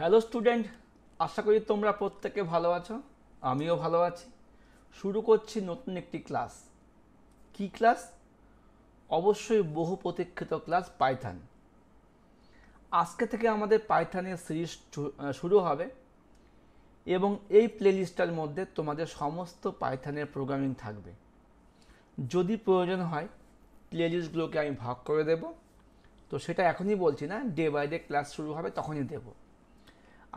Hello student, আশা করি তোমরা প্রত্যেকে ভালো আছো। আমিও ভালো আছি। শুরু করছি নতুন একটি ক্লাস। কি ক্লাস? অবশ্যই বহু প্রতীক্ষিত ক্লাস পাইথন। আজকে থেকে আমাদের পাইথনের সিরিজ শুরু হবে এবং এই প্লেলিস্টটার মধ্যে তোমাদের সমস্ত পাইথনের প্রোগ্রামিং থাকবে। যদি প্রয়োজন হয় প্লেলিস্টগুলোকে আমি ভাগ করে দেব, তো সেটা এখনই বলছি না, ডে বাই ডে ক্লাস শুরু হবে তখনই দেবো।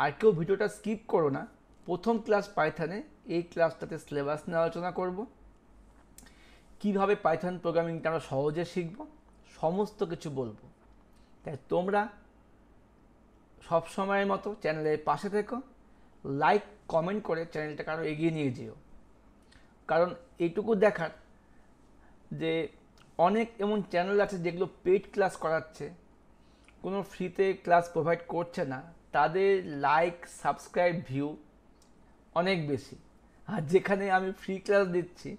আর কেউ ভিডিওটা স্কিপ করো না। প্রথম ক্লাস পাইথনে, এই ক্লাসটাতে সিলেবাস নিয়ে আলোচনা করব, কিভাবে পাইথন প্রোগ্রামিংটা আমরা সহজে শিখব, সমস্ত কিছু বলবো। তাই তোমরা সব সময়ের মতো চ্যানেলের পাশে থেকো, লাইক কমেন্ট করে চ্যানেলটাকে আরও এগিয়ে নিয়ে যেও। কারণ এইটুকু দেখার যে অনেক এমন চ্যানেল আছে যেগুলো পেইড ক্লাস করাচ্ছে, কোনো ফ্রিতে ক্লাস প্রোভাইড করছে না, তাদের লাইক, সাবস্ক্রাইব, ভিউ অনেক বেশি। আর যেখানে আমি ফ্রি ক্লাস দিচ্ছি,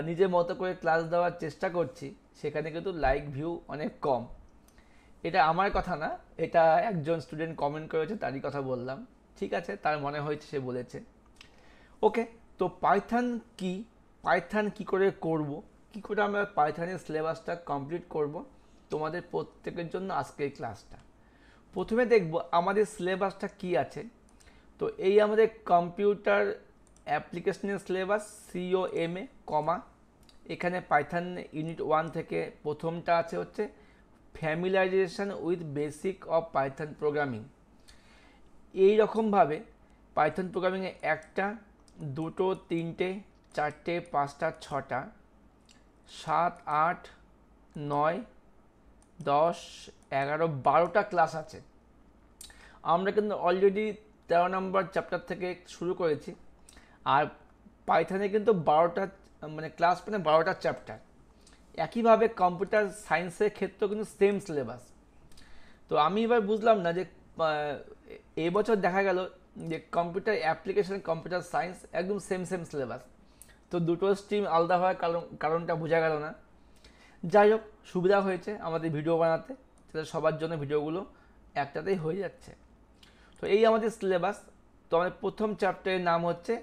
নিজের মতো করে ক্লাস দেওয়ার চেষ্টা করছি, সেখানে কিন্তু লাইক, ভিউ অনেক কম। এটা আমার কথা না, এটা একজন স্টুডেন্ট কমেন্ট করেছে, তারই কথা বললাম। ঠিক আছে, তার মনে হয়েছে, সে বলেছে। ওকে, তো পাইথন কি, পাইথন কি করে করব, কি করে আমরা পাইথনের সিলেবাসটা কমপ্লিট করব, তোমাদের প্রত্যেকের জন্য আজকে এই ক্লাসটা। প্রথমে দেখব আমাদের সিলেবাসটা কি আছে। তো এই আমাদের কম্পিউটার অ্যাপ্লিকেশনের সিলেবাস, COMA, কমা, এখানে পাইথন ইউনিট 1 থেকে প্রথমটা আছে হচ্ছে familiarization with basic of Python programming. এই রকমভাবে পাইথন প্রোগ্রামিংয়ে 1টা, 2টো, 3টে, 4টে, 5টা, 6টা, 7, 8, 9, 10, 11, 12টা ক্লাস আছে। আমরা কিন্তু অলরেডি 13 নম্বর চ্যাপ্টার থেকে শুরু করেছি। আর পাইথনে কিন্তু 12টা, মানে ক্লাস মানে 12টা চ্যাপ্টার। একইভাবে কম্পিউটার সায়েন্সের ক্ষেত্রেও কিন্তু সেম সিলেবাস। তো আমি এবার বুঝলাম না যে এবছর দেখা গেল যে কম্পিউটার অ্যাপ্লিকেশন, কম্পিউটার সায়েন্স একদম সেম সেম সিলেবাস। তো দুটো স্ট্রিম আলাদা হওয়ার কারণটা বোঝা গেল না। যাই হোক, সুবিধা হয়েছে আমাদের ভিডিও বানাতে, যাতে সবার জন্য ভিডিওগুলো একটাতেই হয়ে যাচ্ছে। তো এই আমাদের সিলেবাস। তো আমাদের প্রথম চ্যাপ্টারের নাম হচ্ছে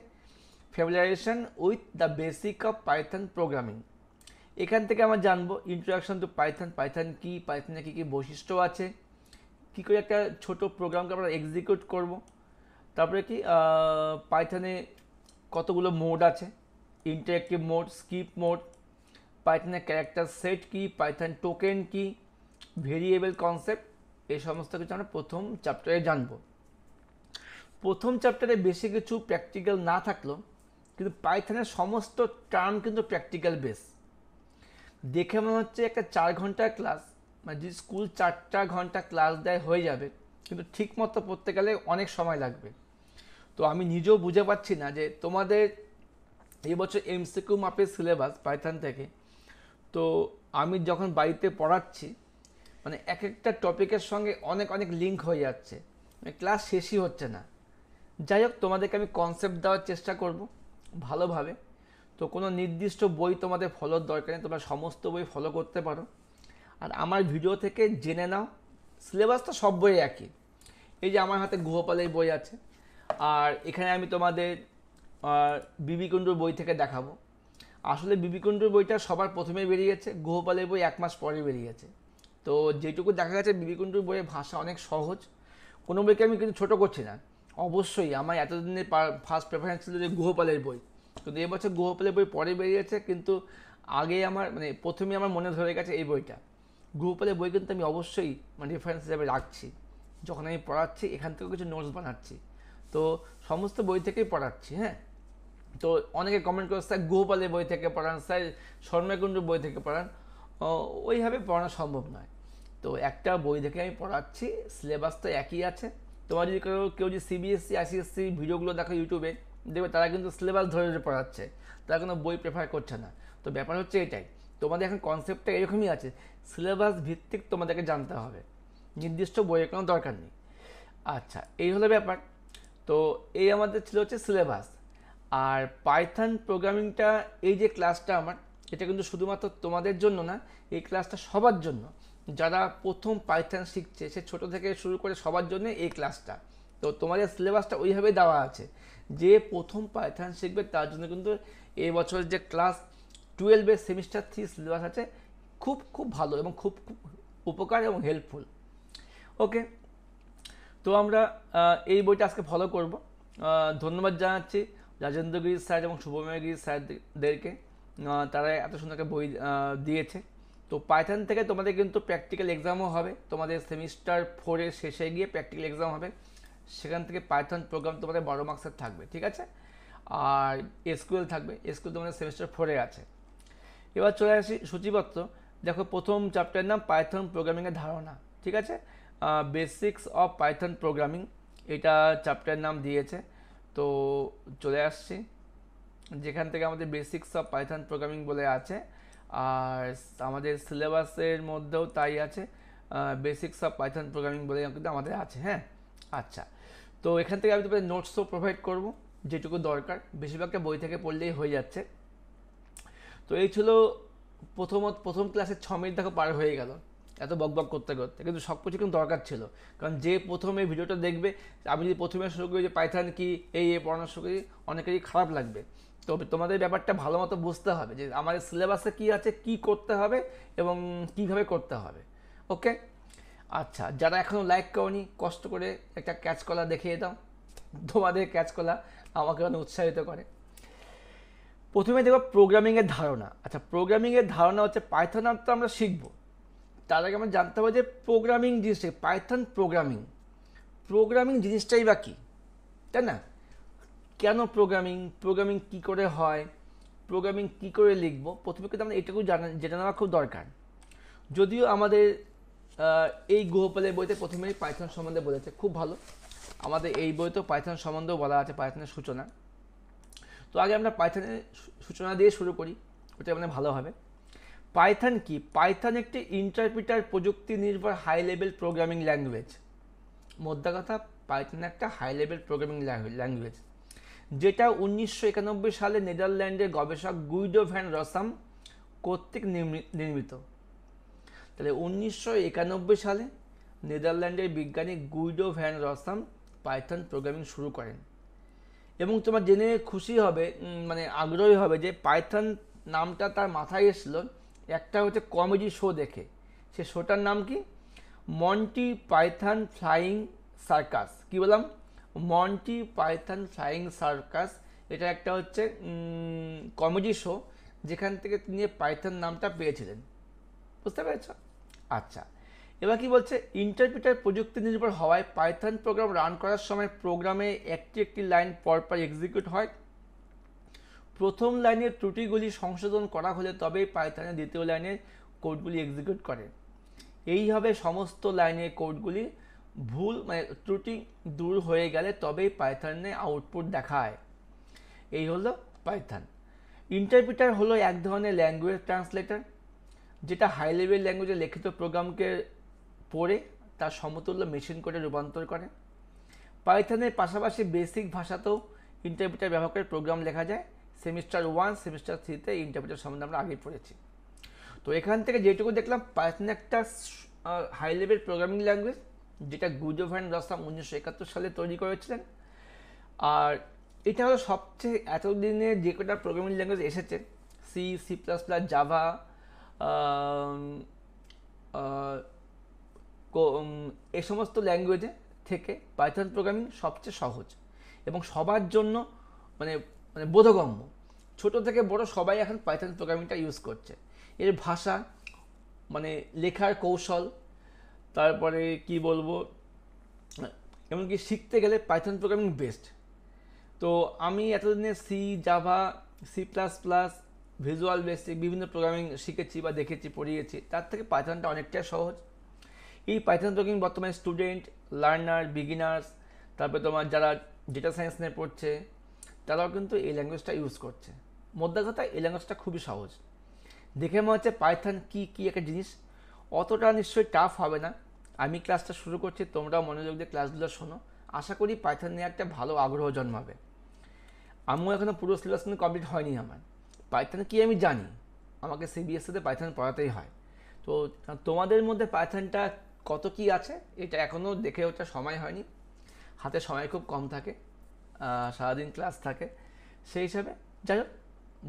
familiarization with the basic of Python programming. এখান থেকে আমরা জানবো ইন্ট্রোডাকশন টু পাইথন, পাইথন কি, পাইথনে কী কী বৈশিষ্ট্য আছে, কী করে একটা ছোট প্রোগ্রামকে আমরা এক্সিকিউট করব, তারপরে কি পাইথনে কতগুলো মোড আছে, ইন্টারেক্টিভ মোড, স্কিপ মোড, পাইথনের ক্যারেক্টার সেট কি, পাইথন টোকেন কি, ভেরিয়েবল কনসেপ্ট, এই সমস্ত কিছু আমরা প্রথম চ্যাপ্টারে জানবো। প্রথম চ্যাপ্টারে বেশি কিছু প্র্যাকটিক্যাল না থাকলেও কিন্তু পাইথনের সমস্ত টার্ম কিন্তু প্র্যাকটিক্যাল বেস। দেখে মনে হচ্ছে একটা 4 ঘন্টার ক্লাস, মানে যে স্কুল 4টা ঘন্টা ক্লাস দেয় হয়ে যাবে, কিন্তু ঠিক মতো পড়তে গেলে অনেক সময় লাগবে। তো আমি নিজেও বুঝে পাচ্ছি না যে তোমাদের এই বছর MCQ মাপের সিলেবাস পাইথন থেকে। তো আমি যখন বাড়িতে পড়াচ্ছি, মানে এক একটা টপিকের সঙ্গে অনেক অনেক লিঙ্ক হয়ে যাচ্ছে, মানে ক্লাস শেষই হচ্ছে না। যাই হোক, তোমাদেরকে আমি কনসেপ্ট দেওয়ার চেষ্টা করব ভালোভাবে। তো কোনো নির্দিষ্ট বই তোমাদের ফলোর দরকার নেই, তোমরা সমস্ত বই ফলো করতে পারো। আর আমার ভিডিও থেকে জেনে নাও, সিলেবাস তো সব বই একই। এই যে আমার হাতে গুহপালের বই আছে, আর এখানে আমি তোমাদের বিবি কুণ্ডুর বই থেকে দেখাবো। আসলে বিবি কুণ্ডুর বইটা সবার প্রথমে বেরিয়েছে, গুহপালের বই 1 মাস পরে বেরিয়েছে। তো যেটুকু দেখা গেছে বিবি কুণ্ডুর বইয়ের ভাষা অনেক সহজ। কোনো বইকে আমি কিন্তু ছোটো করছি না, অবশ্যই আমার এতদিনের ফার্স্ট প্রেফারেন্স ছিল যে গুহপালের বই, কিন্তু এবছর গুহপালের বই পরে বেরিয়েছে, কিন্তু আগে আমার মানে প্রথমে আমার মনে ধরে গেছে এই বইটা। গুহপালের বই কিন্তু আমি অবশ্যই মানে রেফারেন্স হিসাবে রাখছি, যখন আমি পড়াচ্ছি এখান থেকেও কিছু নোটস বানাচ্ছি। তো সমস্ত বই থেকেই পড়াচ্ছি। হ্যাঁ, তো অনেকে কমেন্ট করে, স্যার গুহপালের বই থেকে পড়ান, স্যার শর্মাকুণ্ডুর বই থেকে পড়ান। ওইভাবে পড়ানো সম্ভব নয়। তো একটা বই দেখে আমি পড়াচ্ছি, সিলেবাস তো একই আছে। তোমার যদি কেউ যদি CBSE, ICSE ভিডিওগুলো দেখো ইউটিউবে, দেখবে তারা কিন্তু সিলেবাস ধরে ধরে পড়াচ্ছে, তারা কোনো বই প্রেফার করছে না। তো ব্যাপার হচ্ছে এটাই, তোমাদের এখন কনসেপ্টটা এরকমই আছে, সিলেবাস ভিত্তিক তোমাদেরকে জানতে হবে, নির্দিষ্ট বইয়ের কোনো দরকার নেই। আচ্ছা, এই হলো ব্যাপার। তো এই আমাদের ছিল হচ্ছে সিলেবাস। আর পাইথন প্রোগ্রামিংটা, এই যে ক্লাসটা আমার, এটা কিন্তু শুধুমাত্র তোমাদের জন্য না, এই ক্লাসটা সবার জন্য, যারা প্রথম পাইথন শিখছে, সে ছোট থেকে শুরু করে সবার জন্য এই ক্লাসটা। তো তোমাদের সিলেবাসটা ওইভাবেই দেওয়া আছে, যে প্রথম পাইথন শিখবে তার জন্য কিন্তু এই বছর যে ক্লাস 12-এর সেমিস্টার 3 সিলেবাস আছে, খুব খুব ভালো এবং খুব খুব উপকার এবং হেল্পফুল। ওকে, তো আমরা এই বইটা আজকে ফলো করব। ধন্যবাদ জানাচ্ছি রাজেন্দ্র গিরি স্যার এবং শুভময় গিরি স্যারদেরকে, তারা এত সুন্দর একটা বই দিয়েছে। তো পাইথন থেকে তোমাদের কিন্তু প্র্যাকটিক্যাল এক্সামও হবে, তোমাদের সেমিস্টার 4-এর শেষে গিয়ে প্র্যাকটিক্যাল এক্সাম হবে, সেখান থেকে পাইথন প্রোগ্রাম তোমাদের 12 মার্কসের থাকবে, ঠিক আছে। আর এসকিউএল থাকবে, এসকিউএল তোমাদের সেমিস্টার 4-এ আছে। এবার চলে আসি সূচিপত্র। দেখো, প্রথম চ্যাপ্টারের নাম পাইথন প্রোগ্রামিংয়ের ধারণা, ঠিক আছে। বেসিক্স অফ পাইথন প্রোগ্রামিং এটা চ্যাপ্টারের নাম দিয়েছে। তো চলে আসছি, যেখান থেকে আমাদের বেসিক্স অফ পাইথন প্রোগ্রামিং বলে আছে, আর আমাদের সিলেবাসের মধ্যেও তাই আছে, বেসিক্স অফ পাইথন প্রোগ্রামিং বলে কিন্তু আমাদের আছে। হ্যাঁ, আচ্ছা। তো এখান থেকে আমি তোমাদের নোটসও প্রোভাইড করব, যেটুকু দরকার, বেশিরভাগটা বই থেকে পড়লেই হয়ে যাচ্ছে। তো এই ছিল প্রথম ক্লাসের 6 মিনিট দেখো পার হয়ে গেল এত বকবক করতে করতে, কিন্তু সব কিছু কিন্তু দরকার ছিল। কারণ যে প্রথমে ভিডিওটা দেখবে, আমি যদি প্রথমে শুরু করি যে পাইথন কি, এই পড়ানো শুরু করি, অনেকেরই খারাপ লাগবে। তবে তোমাদের ব্যাপারটা ভালো মতো বুঝতে হবে যে আমাদের সিলেবাসে কী আছে, কী করতে হবে এবং কীভাবে করতে হবে। ওকে, আচ্ছা, যারা এখনও লাইক করনি, কষ্ট করে একটা ক্যাচ কলা দেখিয়ে দাও। তোমাদের ক্যাচ কলা আমাকে অনেক উৎসাহিত করে। প্রথমে দেখো প্রোগ্রামিংয়ের ধারণা। আচ্ছা, প্রোগ্রামিংয়ের ধারণা হচ্ছে পাইথন তো আমরা শিখবো, তার আগে আমরা জানতে হবে যে প্রোগ্রামিং জিনিসটা, পাইথন প্রোগ্রামিং জিনিসটাই বা কী, তাই না? কেন প্রোগ্রামিং কী করে হয়, প্রোগ্রামিং কী করে লিখবো, প্রথমে কিন্তু আমরা এটুকু জেনে নেওয়া খুব দরকার। যদিও আমাদের এই গৃহপালের বইতে প্রথমেই পাইথন সম্বন্ধে বলেছে, খুব ভালো। আমাদের এই বইতেও পাইথন সম্বন্ধেও বলা আছে, পাইথনের সূচনা। তো আগে আমরা পাইথনের সূচনা দিয়ে শুরু করি, ওটা মানে ভালো হবে। পাইথন কি? পাইথন একটি ইন্টারপ্রিটার প্রযুক্তি নির্ভর হাই লেভেল প্রোগ্রামিং ল্যাঙ্গুয়েজ। মোদ্দা কথা, পাইথন একটা হাই লেভেল প্রোগ্রামিং ল্যাঙ্গুয়েজ, যেটা 1991 সালে নেদারল্যান্ডের গবেষক গুইডো ভ্যান রসাম কর্তৃক নির্মিত। তাহলে 1991 সালে নেদারল্যান্ডের বিজ্ঞানী গুইডো ভ্যান রসাম পাইথন প্রোগ্রামিং শুরু করেন। এবং তোমার জেনে খুশি হবে, মানে আগ্রহী হবে যে পাইথন নামটা তার মাথায় এসেছিল একটা হচ্ছে কমেডি শো দেখে। সে শোটার নাম কি? Monty Python Flying Circus. কি বললাম? Monty Python Flying Circus. এটা একটা হচ্ছে কমেডি শো, যেখান থেকে তিনি পাইথন নামটা পেয়েছিলেন। বুঝতে পেরেছ? আচ্ছা, এবার কি বলছে, ইন্টারপ্রিটার প্রযুক্তি নির্ভর হওয়ায় পাইথন প্রোগ্রাম রান করার সময় প্রোগ্রামে একটি লাইন পরপর এক্সিকিউট হয়। প্রথম লাইনের ত্রুটিগুলি সংশোধন করা হলে তবেই পাইথনের দ্বিতীয় লাইনের কোডগুলি এক্সিকিউট করে। এইভাবে সমস্ত লাইনের কোডগুলি ভুল মানে ত্রুটি দূর হয়ে গেলে তবেই পাইথনে আউটপুট দেখায়। এই হলো পাইথন। ইন্টারপ্রিটার হলো এক ধরনের ল্যাঙ্গুয়েজ ট্রান্সলেটর, যেটা হাই লেভেল ল্যাঙ্গুয়েজে লিখিত প্রোগ্রামকে পড়ে তার সমতুল্য মেশিন কোডে রূপান্তর করে। পাইথনের পাশাপাশি বেসিক ভাষাতেও ইন্টারপ্রিটার ব্যবহার করে প্রোগ্রাম লেখা যায়। সেমিস্টার 1, সেমিস্টার 3-তে ইন্টারপ্রিটার সম্বন্ধে আমরা আগেই পড়েছি। তো এখান থেকে যেটুকু দেখলাম, পাইথন একটা হাই লেভেল প্রোগ্রামিং ল্যাঙ্গুয়েজ, যেটা গুইডো ভ্যান রসাম 1971 সালে তৈরি করেছিলেন। আর এটা হলো সবচেয়ে এতদিনে যে কটা প্রোগ্রামিং ল্যাঙ্গুয়েজ এসেছে, সি++, জাভা, এই সমস্ত ল্যাঙ্গুয়েজে থেকে পাইথন প্রোগ্রামিং সবচেয়ে সহজ এবং সবার জন্য মানে মানে বোধগম্য। ছোট থেকে বড় সবাই এখন পাইথন প্রোগ্রামিংটা ইউজ করছে। এর ভাষা, মানে লেখার কৌশল, তারপরে কি বলবো, এমনকি শিখতে গেলে পাইথন প্রোগ্রামিং বেস্ট। তো আমি এতদিনে সি, জাভা, সি++, ভিজুয়াল বেসিক বিভিন্ন প্রোগ্রামিং শিখেছি বা দেখেছি, পড়িয়েছি, তার থেকে পাইথনটা অনেকটাই সহজ। এই পাইথন প্রোগ্রামিং বর্তমানে স্টুডেন্ট, লার্নার, বিগিনার্স, তারপরে তোমার যারা ডেটা সায়েন্স নিয়ে পড়ছে, তারাও কিন্তু এই ল্যাঙ্গুয়েজটা ইউজ করছে। মোদ্দা কথা, এই ল্যাঙ্গুয়েজটা খুবই সহজ। দেখে মনে হচ্ছে পাইথন কি একটা জিনিস, অতটা নিশ্চয়ই টাফ হবে না। আমি ক্লাসটা শুরু করছি, তোমরাও মনোযোগ দিয়ে ক্লাসগুলো শোনো। আশা করি পাইথন নিয়ে একটা ভালো আগ্রহ জন্মাবে। আমিও এখনও পুরো সিলেবাস কিন্তু কমপ্লিট হয়নি আমার। পাইথন কি আমি জানি, আমাকে সিবিএসসিতে পাইথন পড়াতেই হয়। তো তোমাদের মধ্যে পাইথনটা কত কি আছে এটা এখনও দেখে ওঠা সময় হয়নি, হাতে সময় খুব কম থাকে, সারাদিন ক্লাস থাকে, সেই হিসাবে যাই হোক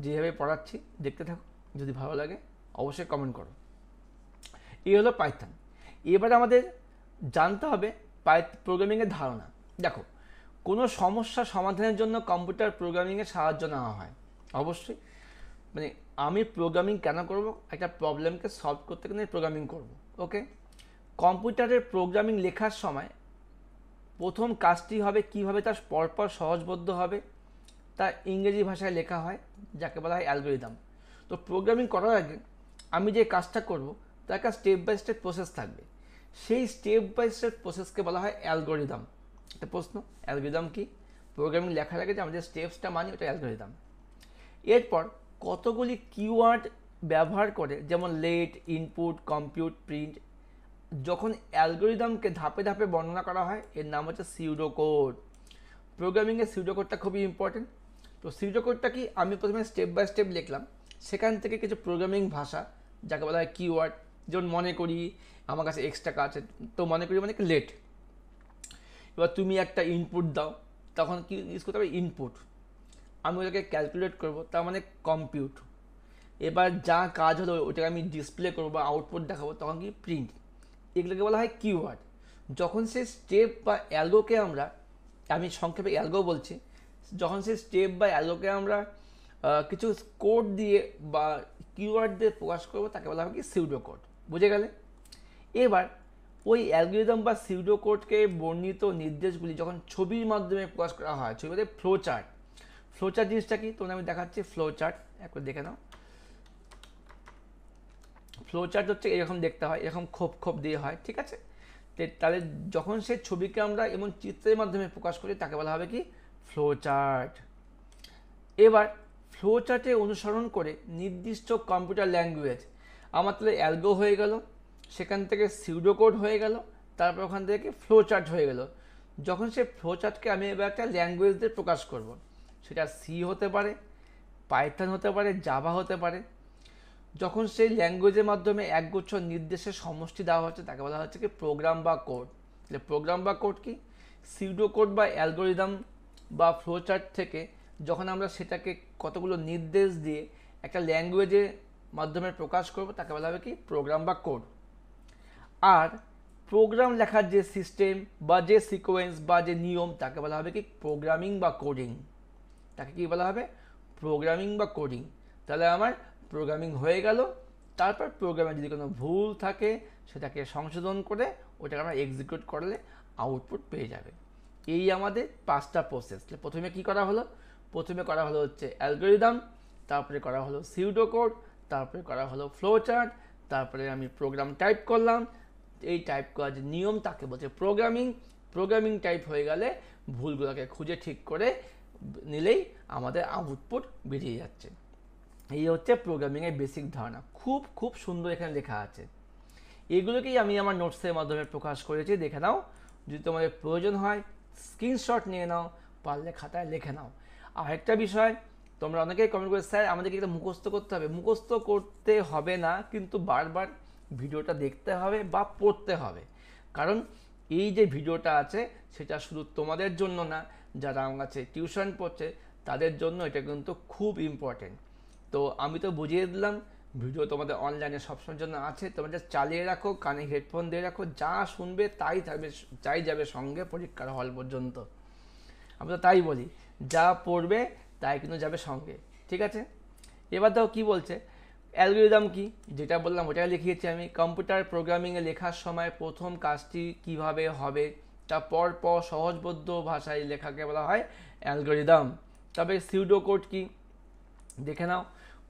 যেভাবে পড়াচ্ছি দেখতে থাকো, যদি ভালো লাগে অবশ্যই কমেন্ট করো। এই হলো পাইথন। এবারে আমাদের জানতে হবে প্রোগ্রামিংয়ের ধারণা। দেখো, কোনো সমস্যা সমাধানের জন্য কম্পিউটার প্রোগ্রামিংয়ের সাহায্য নেওয়া হয় অবশ্যই। মানে আমি প্রোগ্রামিং কেন করব, একটা প্রবলেমকে সলভ করতে গেলে প্রোগ্রামিং করব। ওকে, কম্পিউটারের প্রোগ্রামিং লেখার সময় প্রথম কাজটি হবে কীভাবে তার পরপর সহজবদ্ধ হবে, তা ইংরেজি ভাষায় লেখা হয়, যাকে বলা হয় অ্যালগরিদম। তো প্রোগ্রামিং করার আগে আমি যে কাজটা করব তার একটা স্টেপ বাই স্টেপ প্রসেস থাকবে, সেই স্টেপ বাই স্টেপ প্রসেসকে বলা হয় অ্যালগরিদম। একটা প্রশ্ন, অ্যালগরিদম কি? প্রোগ্রামিং লেখার আগে যে আমাদের স্টেপসটা মানি ওটা অ্যালগরিদম। এরপর কতগুলি কিওয়ার্ড ব্যবহার করে, যেমন লেট, ইনপুট, কম্পিউট, প্রিন্ট, যখন অ্যালগরিদমকে ধাপে ধাপে বর্ণনা করা হয় এর নাম হচ্ছে সিউডোকোড। প্রোগ্রামিংয়ে সিউডোকোডটা খুবই ইম্পর্টেন্ট। তো সিউডোকোডটা কি, আমি প্রথমে স্টেপ বাই স্টেপ লিখলাম, সেখান থেকে কিছু প্রোগ্রামিং ভাষা যাকে বলা হয় কিওয়ার্ড, যেমন মনে করি আমার কাছে এক্স টাকা আছে, তো মনে করি মানে কি লেট। এবার তুমি একটা ইনপুট দাও, তখন কি ইউজ করতে হবে ইনপুট, আমি ওটাকে ক্যালকুলেট করব, তার মানে কম্পিউট। এবার যা কাজ হলো ওটাকে আমি ডিসপ্লে করবো বা আউটপুট দেখাবো, তখন কি প্রিন্ট। এগুলোকে বলা হয় কিওয়ার্ড। যখন সে স্টেপ বা অ্যালগোকে আমি সংক্ষেপে অ্যালগো বলছি, যখন সে স্টেপ বা অ্যালগোকে আমরা কিছু কোড দিয়ে বা কিওয়ার্ড দিয়ে প্রকাশ করবো, তাকে বলা হবে কি সিউডোকোড। বুঝে গেলে? এবার ওই অ্যালগরিদম বা সিউডোকোডকে বর্ণিত নির্দেশগুলি যখন ছবির মাধ্যমে প্রকাশ করা হয়, ছবি বলতে ফ্লো চার্ট। ফ্লো চার্ট জিনিসটা কি তোমাদের আমি দেখাচ্ছি, ফ্লো চার্ট একবার দেখে নাও। ফ্লো চার্ট হচ্ছে এরকম দেখতে হয়, এরকম খোপ খোপ দিয়ে হয়, ঠিক আছে? তাহলে যখন সেই ছবিকে আমরা এমন চিত্রের মাধ্যমে প্রকাশ করি তাকে বলা হবে কি ফ্লো চার্ট। এবার ফ্লো চার্টে অনুসরণ করে নির্দিষ্ট কম্পিউটার ল্যাঙ্গুয়েজ, আমার তাহলে অ্যালগো হয়ে গেল, সেখান থেকে সিউডোকোড হয়ে গেল, তারপর ওখান থেকে ফ্লো চার্ট হয়ে গেল। যখন সে ফ্লো চার্টকে আমি এবার একটা ল্যাঙ্গুয়েজ দিয়ে প্রকাশ করব, সেটা সি হতে পারে, পাইথন হতে পারে, জাভা হতে পারে। যখন সেই ল্যাঙ্গুয়েজের মাধ্যমে একগুচ্ছ নির্দেশের সমষ্টি দেওয়া হচ্ছে তাকে বলা হচ্ছে কি প্রোগ্রাম বা কোড। তাহলে প্রোগ্রাম বা কোড কি, সিউডোকোড বা অ্যালগরিদম বা ফ্লোচার্ট থেকে যখন আমরা সেটাকে কতগুলো নির্দেশ দিয়ে একটা ল্যাঙ্গুয়েজের মাধ্যমে প্রকাশ করব তাকে বলা হবে কি প্রোগ্রাম বা কোড। আর প্রোগ্রাম লেখার যে সিস্টেম বা যে সিকোয়েন্স বা যে নিয়ম তাকে বলা হবে কি প্রোগ্রামিং বা কোডিং। তাকে কি বলা হবে প্রোগ্রামিং বা কোডিং। তাহলে আমার প্রোগ্রামিং হয়ে গেল, তারপর প্রোগ্রামে যদি কোনো ভুল থাকে সেটাকে সংশোধন করে ওটাকে আমরা এক্সিকিউট করলে আউটপুট পেয়ে যাবে। এই আমাদের পাঁচটা প্রসেস। প্রথমে কি করা হলো, প্রথমে করা হলো হচ্ছে অ্যালগরিদম, তারপরে করা হলো সিউডোকোড, তারপরে করা হলো ফ্লো চার্ট, তারপরে আমি প্রোগ্রাম টাইপ করলাম, এই টাইপ করার যে নিয়ম তাকে বলছে প্রোগ্রামিং। প্রোগ্রামিং টাইপ হয়ে গেলে ভুলগুলোকে খুঁজে ঠিক করে নিলেই আমাদের আউটপুট বেরিয়ে যাচ্ছে। এই হচ্ছে প্রোগ্রামিংয়ের বেসিক ধারণা। খুব খুব সুন্দর এখানে লেখা আছে। এগুলোকেই আমি আমার নোটসের মাধ্যমে প্রকাশ করেছি, দেখে নাও। যদি তোমাদের প্রয়োজন হয় স্ক্রিনশট নিয়ে নাও, পারলে খাতায় লিখে নাও। আর একটা বিষয়, তোমরা অনেকেই কমেন্ট করে স্যার আমাদেরকে এটা মুখস্থ করতে হবে। মুখস্থ করতে হবে না, কিন্তু বারবার ভিডিওটা দেখতে হবে বা পড়তে হবে। কারণ এই যে ভিডিওটা আছে সেটা শুধু তোমাদের জন্য না, যারা আমার কাছে টিউশন পড়ছে তাদের জন্য এটা কিন্তু খুব ইম্পর্টেন্ট। তো আমি তো বুঝিয়ে দিলাম, ভিডিও তোমাদের অনলাইনে সবসময়ের জন্য আছে, তোমরা যা চালিয়ে রাখো, কানে হেডফোন দিয়ে রাখো, যা শুনবে তাই থাকবে, তাই যাবে সঙ্গে পরীক্ষার হল পর্যন্ত। আমি তো তাই বলি, যা পড়বে তাই কিন্তু যাবে সঙ্গে, ঠিক আছে? এবার দাও কি বলছে, অ্যালগরিদম কি, যেটা বললাম ওটাই লিখিয়েছি আমি। কম্পিউটার প্রোগ্রামিংয়ে লেখার সময় প্রথম কাজটি কিভাবে হবে তা পরপর সহজবোধ্য ভাষায় লেখাকে বলা হয় অ্যালগরিদম। তবে সিউডোকোড কি দেখে নাও,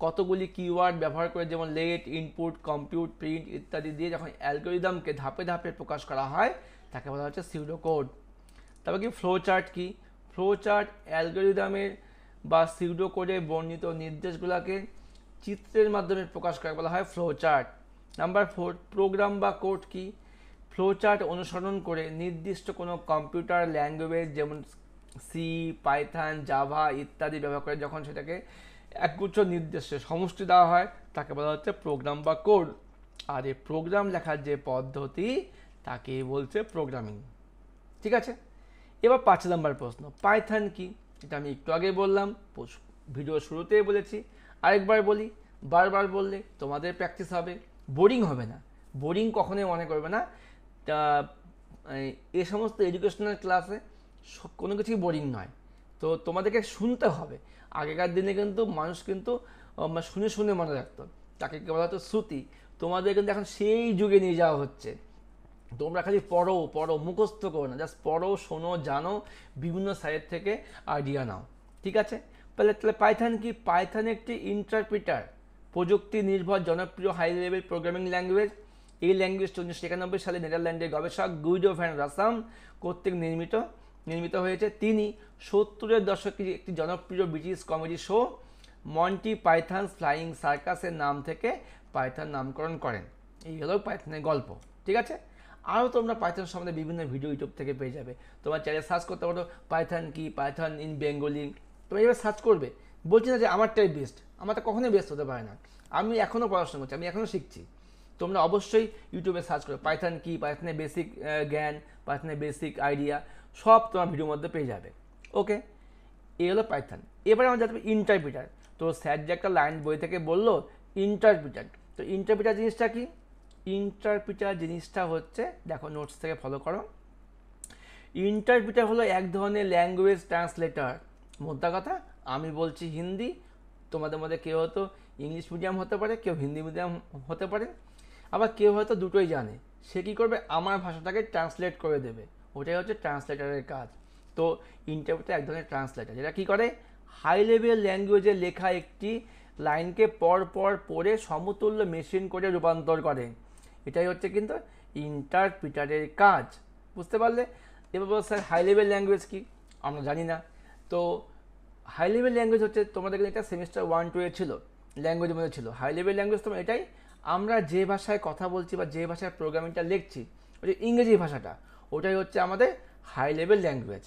কতগুলি কিওয়ার্ড ব্যবহার করে, যেমন লেট, ইনপুট, কম্পিউট, প্রিন্ট ইত্যাদি দিয়ে যখন অ্যালগরিদমকে ধাপে ধাপে প্রকাশ করা হয় তাকে বলা হচ্ছে সিউডোকোড। তবে কি ফ্লো চার্ট কি, ফ্লো চার্ট অ্যালগরিদমের বা সিউডোকোডে বর্ণিত নির্দেশগুলোকে চিত্রের মাধ্যমে প্রকাশ করা বলা হয় ফ্লো চার্ট। নাম্বার 4, প্রোগ্রাম বা কোড কি, ফ্লো চার্ট অনুসরণ করে নির্দিষ্ট কোনো কম্পিউটার ল্যাঙ্গুয়েজ যেমন সি, পাইথন, জাভা ইত্যাদি ব্যবহার করে যখন সেটাকে একগুচ্ছ নির্দেশে সমষ্টি দেওয়া হয় তাকে বলা হচ্ছে প্রোগ্রাম বা কোড। আর এই প্রোগ্রাম লেখার যে পদ্ধতি তাকে বলছে প্রোগ্রামিং। ঠিক আছে, এবার 5 নম্বর প্রশ্ন, পাইথন কি? এটা আমি একটু আগে বললাম, ভিডিও শুরুতেই বলেছি, আরেকবার বলি, বারবার বললে তোমাদের প্র্যাকটিস হবে, বোরিং হবে না। বোরিং কখনোই মনে করবে না। তা এ সমস্ত এডুকেশনাল ক্লাসে কোনো কিছুই বোরিং নয়, তো তোমাদেরকে শুনতে হবে। আগেকার দিনে কিন্তু মানুষ কিন্তু শুনে শুনে মনে রাখতো, তাকে বলা হতো শ্রুতি। তোমাদের কিন্তু এখন সেই যুগে নিয়ে যাওয়া হচ্ছে। তোমরা খালি পড়ো পড়ো, মুখস্থ করো না, জাস্ট পড়ো, শোনো, জানো, বিভিন্ন সাইড থেকে আইডিয়া নাও। ঠিক আছে, তাহলে পাইথন কি? পাইথন একটি ইন্টারপ্রিটার, প্রযুক্তি নির্ভর জনপ্রিয় হাই লেভেল প্রোগ্রামিং ল্যাঙ্গুয়েজ। এই ল্যাঙ্গুয়েজটি 1991 সালে নেদারল্যান্ডের গবেষক গুইডো ভ্যান রাসাম কর্তৃক নির্মিত হয়েছে। তিনি 70-এর দশকে একটি জনপ্রিয় British comedy show Monty Python's Flying সার্কাসের নাম থেকে পাইথন নামকরণ করেন। এই হলো পাইথনের গল্প। ঠিক আছে, আরও তোমরা পাইথন সম্বন্ধে বিভিন্ন ভিডিও ইউটিউব থেকে পেয়ে যাবে। তোমার চ্যানেল সার্চ করতে পারো পাইথন কি, পাইথন ইন বেঙ্গলি, তোমরা এবার সার্চ করবে। বলছি না যে আমারটাই বেস্ট, আমারটা কখনোই বেস্ট হতে পারে না। আমি এখনও পড়াশোনা করছি, আমি এখনও শিখছি। তোমরা অবশ্যই ইউটিউবে সার্চ করো পাইথন কি, পাইথনের বেসিক জ্ঞান, পাইথনের বেসিক আইডিয়া, সব তোমার ভিডিওর মধ্যে পেয়ে যাবে। ওকে, এই হলো পাইথন। এবারে আমরা যাতে ইন্টারপ্রিটার। তো স্যার যে একটা লাইন বই থেকে বললো ইন্টারপ্রিটার, তো ইন্টারপ্রিটার জিনিসটা কি? ইন্টারপ্রিটার জিনিসটা হচ্ছে, দেখো নোটস থেকে ফলো করো, ইন্টারপ্রিটার হলো এক ধরনের ল্যাঙ্গুয়েজ ট্রান্সলেটার। মোদ্দা কথা, আমি বলছি হিন্দি, তোমাদের মধ্যে কেউ হয়তো ইংলিশ মিডিয়াম হতে পারে, কেউ হিন্দি মিডিয়াম হতে পারে, আবার কেউ হয়তো দুটোই জানে। সে কী করবে? আমার ভাষাটাকে ট্রান্সলেট করে দেবে, ওটাই হচ্ছে ট্রান্সলেটারের কাজ। তো ইন্টারপ্রিটার এক ধরনের ট্রান্সলেটার, যেটা কী করে? হাই লেভেল ল্যাঙ্গুয়েজে লেখা একটি লাইনকে পর পর পড়ে সমতুল্য মেশিন করে রূপান্তর করে। এটাই হচ্ছে কিন্তু ইন্টারপ্রিটারের কাজ। বুঝতে পারলে? এবার বলো স্যার হাই লেভেল ল্যাঙ্গুয়েজ কি? আমরা জানি না। তো হাই লেভেল ল্যাঙ্গুয়েজ হচ্ছে, তোমাদের এটা সেমিস্টার 1-2 ছিল, ল্যাঙ্গুয়েজের মধ্যে ছিল। হাই লেভেল ল্যাঙ্গুয়েজ তোমার এটাই, আমরা যে ভাষায় কথা বলছি বা যে ভাষায় প্রোগ্রামিংটা লিখছি, ওই ইংরেজি ভাষাটা, ওটাই হচ্ছে আমাদের হাই লেভেল ল্যাঙ্গুয়েজ।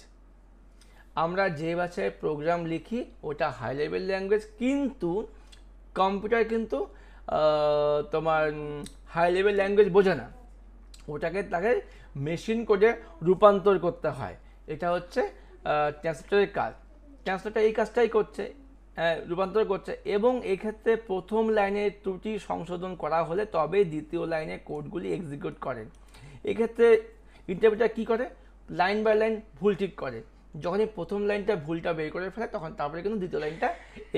আমরা যে ভাষায় প্রোগ্রাম লিখি ওটা হাই লেভেল ল্যাঙ্গুয়েজ, কিন্তু কম্পিউটার কিন্তু তোমার হাই লেভেল ল্যাঙ্গুয়েজ বোঝে না, ওটাকে তাকে মেশিন কোডে রূপান্তর করতে হয়। এটা হচ্ছে ট্রান্সলেটরের কাজ। ট্রান্সলেটর এই কাজটাই করছে, রূপান্তর করছে, এবং এক্ষেত্রে প্রথম লাইনে ত্রুটি সংশোধন করা হলে তবে দ্বিতীয় লাইনে কোডগুলি এক্সিকিউট করেন। এক্ষেত্রে ইন্টারপ্রিটার কী করে? লাইন বাই লাইন ভুল ঠিক করে। যখনই প্রথম লাইনটা ভুলটা বের করে ফেলে তখন তারপরে কিন্তু দ্বিতীয় লাইনটা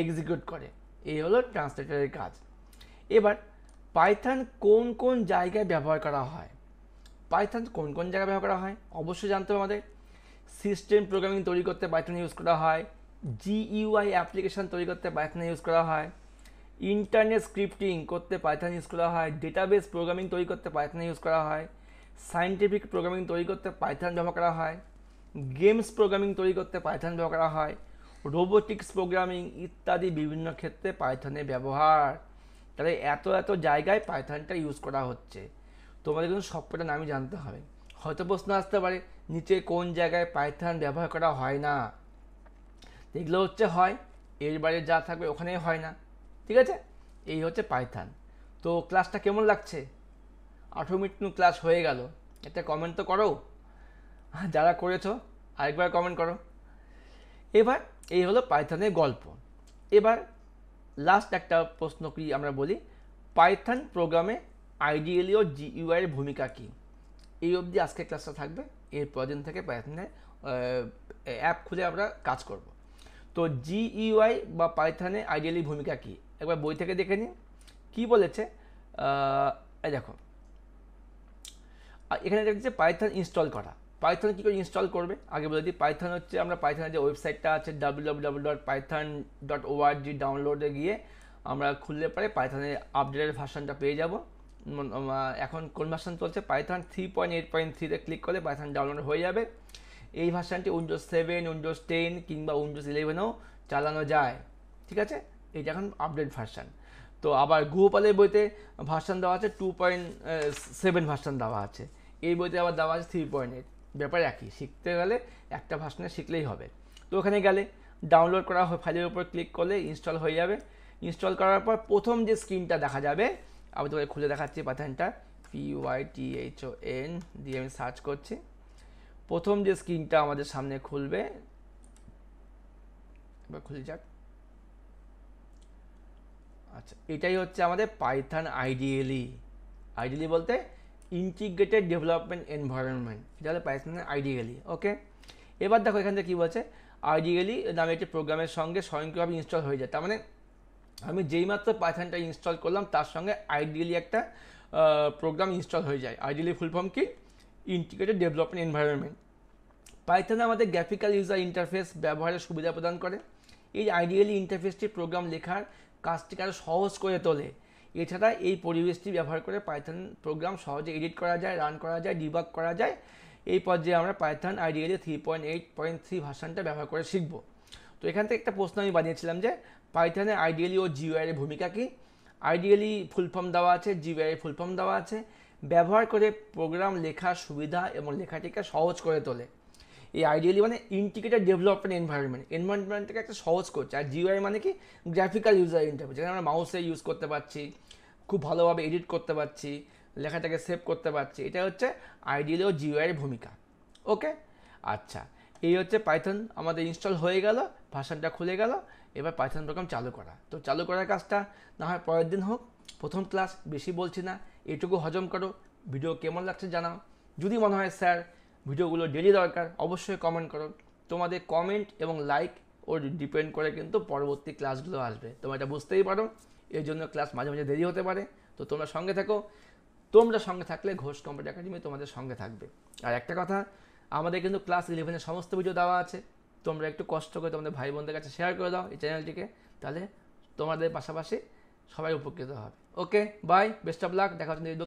এক্সিকিউট করে। এই হলো ট্রান্সলেটরের কাজ। এবার পাইথন কোন কোন জায়গায় ব্যবহার করা হয়? পাইথন কোন কোন জায়গায় ব্যবহার করা হয় অবশ্যই জানতে হবে আমাদের। সিস্টেম প্রোগ্রামিং তৈরি করতে পাইথন ইউজ করা হয়, জিইউআই অ্যাপ্লিকেশন তৈরি করতে পাইথন ইউজ করা হয়, ইন্টারনেট স্ক্রিপ্টিং করতে পাইথন ইউজ করা হয়, ডেটাবেস প্রোগ্রামিং তৈরি করতে পাইথন ইউজ করা হয়, সায়েন্টিফিক প্রোগ্রামিং তৈরি করতে পাইথন ব্যবহার করা হয়, গেমস প্রোগ্রামিং তৈরি করতে পাইথন ব্যবহার করা হয়, রোবোটিক্স প্রোগ্রামিং ইত্যাদি বিভিন্ন ক্ষেত্রে পাইথনের ব্যবহার। তাহলে এত এত জায়গায় পাইথনটা ইউজ করা হচ্ছে। তোমাদের কিন্তু সবকটা নামই জানতে হবে। হয়তো প্রশ্ন আসতে পারে নিচে কোন জায়গায় পাইথন ব্যবহার করা হয় না, এগুলো হচ্ছে হয়, এর বাইরে যা থাকবে ওখানেই হয় না। ঠিক আছে, এই হচ্ছে পাইথন। তো ক্লাসটা কেমন লাগছে? 18 মিনিট ক্লাস হয়ে গেল, একটা কমেন্ট তো করো, যারা করেছো আরেকবার কমেন্ট করো। এবার এই হলো পাইথনের গল্প। এবার লাস্ট একটা প্রশ্ন কি আমরা বলি, পাইথন প্রোগ্রামে আইডিয়ালি ও জিইউআই এর ভূমিকা কী? এই অবধি আজকে ক্লাসটা থাকবে, এরপর দিন থেকে পাইথনের অ্যাপ খুলে আমরা কাজ করব। তো জিইউআই বা পাইথনে আইডিয়ালি ভূমিকা কী একবার বই থেকে দেখে নিন। কী বলেছে এই দেখো, এখানে দেখছে পাইথন ইনস্টল করা। পাইথন কী করে ইনস্টল করবে আগে বলে দিই। পাইথন হচ্ছে, আমরা পাইথনের যে ওয়েবসাইটটা আছে www.python.org ডাউনলোডে গিয়ে আমরা খুললে পরে পাইথনের আপডেটের ভার্সনটা পেয়ে যাব। এখন কোন ভার্সন চলছে? পাইথন 3.8.3-তে ক্লিক করলে পাইথন ডাউনলোড হয়ে যাবে। এই ভার্সনটি উইন্ডোজ 7, উইন্ডোজ 10 কিংবা উইন্ডোজ 11-এও চালানো যায়। ঠিক আছে, এইটা এখন আপডেট ভার্সন। তো আবার গুগলের বইতে ভার্সন দেওয়া আছে 2.7 ভার্সন দেওয়া আছে, এই বইতে আবার দেওয়া আছে 3.8। ব্যাপার একই, শিখতে গেলে একটা ভার্সনে শিখলেই হবে। তো ওখানে গেলে ডাউনলোড করা ফাইলের উপর ক্লিক করলে ইনস্টল হয়ে যাবে। ইনস্টল করার পর প্রথম যে স্ক্রিনটা দেখা যাবে আমি তোমাকে খুলে দেখাচ্ছি পাইথনটা। python দিয়ে আমি সার্চ করছি। প্রথম যে স্ক্রিনটা আমাদের সামনে খুলবে, এবার খুলে যাক। আচ্ছা, এটাই হচ্ছে আমাদের পাইথন আইডিয়ালি বলতে ইন্টিগ্রেটেড ডেভেলপমেন্ট এনভায়রনমেন্ট, এটা হলো পাইথনের আইডিয়ালি। ওকে, এবার দেখো এখান থেকে কী বলছে, আইডিয়ালি নামে একটি প্রোগ্রামের সঙ্গে স্বয়ংক্রিয়ভাবে ইনস্টল হয়ে যায়। তার মানে আমি যেইমাত্র পাইথনটা ইনস্টল করলাম তার সঙ্গে আইডিয়ালি একটা প্রোগ্রাম ইনস্টল হয়ে যায়। আইডিয়ালি ফুল ফর্ম কি? Integrated development environment. পাইথনে আমাদের গ্রাফিক্যাল ইউজার ইন্টারফেস ব্যবহারের সুবিধা প্রদান করে। এই আইডিয়ালি ইন্টারফেসটি প্রোগ্রাম লেখার কাজটিকে আরও সহজ করে তোলে। এছাড়া এই পরিবেশটি ব্যবহার করে পাইথন প্রোগ্রাম সহজে এডিট করা যায়, রান করা যায়, ডিবাগ করা যায়। এই পর্যায়ে আমরা পাইথন আইডিয়ালি 3.8.3 ভার্সনটা ব্যবহার করে শিখব। তো এখান থেকে একটা প্রশ্ন আমি বানিয়েছিলাম যে পাইথনে আইডিয়ালি ও জিইউআই এর ভূমিকা কী। আইডিয়ালি ফুল ফর্ম দেওয়া আছে, জিইউআই ফুল ফর্ম দেওয়া আছে। ব্যবহার করে প্রোগ্রাম লেখার সুবিধা এবং লেখাটিকে সহজ করে তোলে। এই আইডিয়ালি মানে ইন্টিগ্রেটেড ডেভেলপমেন্ট এনভায়রনমেন্টটাকে একটা সহজ করছে। আর জিইউআই মানে কি? গ্রাফিক্যাল ইউজার ইন্টারফেস, যেখানে আমরা মাউসে ইউজ করতে পারছি, খুব ভালোভাবে এডিট করতে পারছি, লেখাটাকে সেভ করতে পারছি। এটা হচ্ছে আইডিয়ালি ও জিইউআই এর ভূমিকা। ওকে, আচ্ছা, এই হচ্ছে পাইথন আমাদের ইনস্টল হয়ে গেল, ভার্সনটা খুলে গেল। এবার পাইথন প্রোগ্রাম চালু করা। তো চালু করার কাজটা না হয় পরের দিন হোক, প্রথম ক্লাস, বেশি বলছি না, এটুকু হজম করো। ভিডিও কেমন লাগছে জানাও। যদি মনে হয় স্যার ভিডিওগুলো ডেলি দরকার, অবশ্যই কমেন্ট করো। তোমাদের কমেন্ট এবং লাইক ও ডিপেন্ড করে কিন্তু পরবর্তী ক্লাসগুলো আসবে। তোমরা এটা বুঝতেই পারো, এর জন্য ক্লাস মাঝে মাঝে দেরি হতে পারে। তো তোমরা সঙ্গে থাকো। তোমরা সঙ্গে থাকলে ঘোষ কম্পিউটার একাডেমি তোমাদের সঙ্গে থাকবে। আর একটা কথা, আমাদের কিন্তু ক্লাস 11-এর সমস্ত ভিডিও দেওয়া আছে। তোমরা একটু কষ্ট করে তোমাদের ভাই বোনদের কাছে শেয়ার করে দাও এই চ্যানেলটিকে, তাহলে তোমাদের পাশাপাশি সবাই উপকৃত হবে। ওকে, বাই, বেস্ট অফ লাক, দেখা হচ্ছে